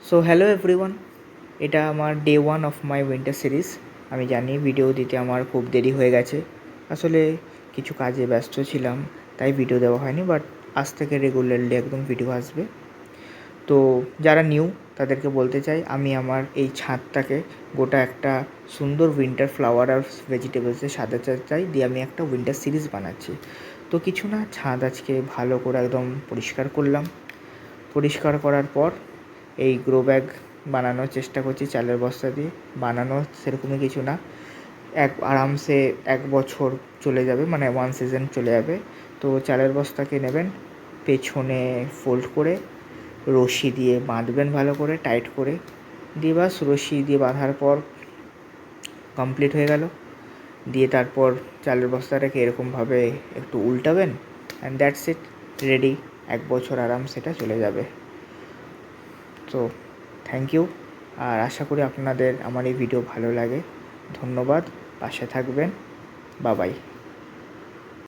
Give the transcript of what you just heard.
So hello everyone, এটা আমার day 1 of my winter series. আমি জানি ভিডিও দিতে আমার খুব দেরি হয়ে গেছে, আসলে কিছু কাজে ব্যস্ত ছিলাম, তাই ভিডিও দেওয়া হয়নি। বাট আজ থেকে রেগুলারলি একদম ভিডিও আসবে। তো যারা নিউ তাদেরকে বলতে চাই, আমি আমার এই ছাদটাকে গোটা একটা সুন্দর উইন্টার ফ্লাওয়ার আর ভেজিটেবলসে সাজাতে চাই, দিয়ে আমি একটা উইন্টার সিরিজ বানাচ্ছি। তো কিছু না, ছাদ আজকে ভালো করে একদম পরিষ্কার করলাম। পরিষ্কার করার পর এই গ্রো ব্যাগ বানানোর চেষ্টা করছি চালের বস্তা দিয়ে। বানানো সেরকমই কিছু না, আরামসে 1 বছর চলে যাবে, মানে 1 সিজন চলে যাবে। তো চালের বস্তাকে নেবেন, পেছনে ফোল্ড করে রশি দিয়ে বাঁধবেন ভালো করে, টাইট করে দিয়ে, বাস রশি দিয়ে বাঁধার পর কমপ্লিট হয়ে গেল। দিয়ে তারপর চালের বস্তাটাকে এরকমভাবে একটু উল্টাবেন, অ্যান্ড দ্যাটস ইট, রেডি। 1 বছর আরাম সেটা চলে যাবে। তো থ্যাংক ইউ, আর আশা করি আপনাদের আমার এই ভিডিও ভালো লাগে। ধন্যবাদ, পাশে থাকবেন, বাই বাই।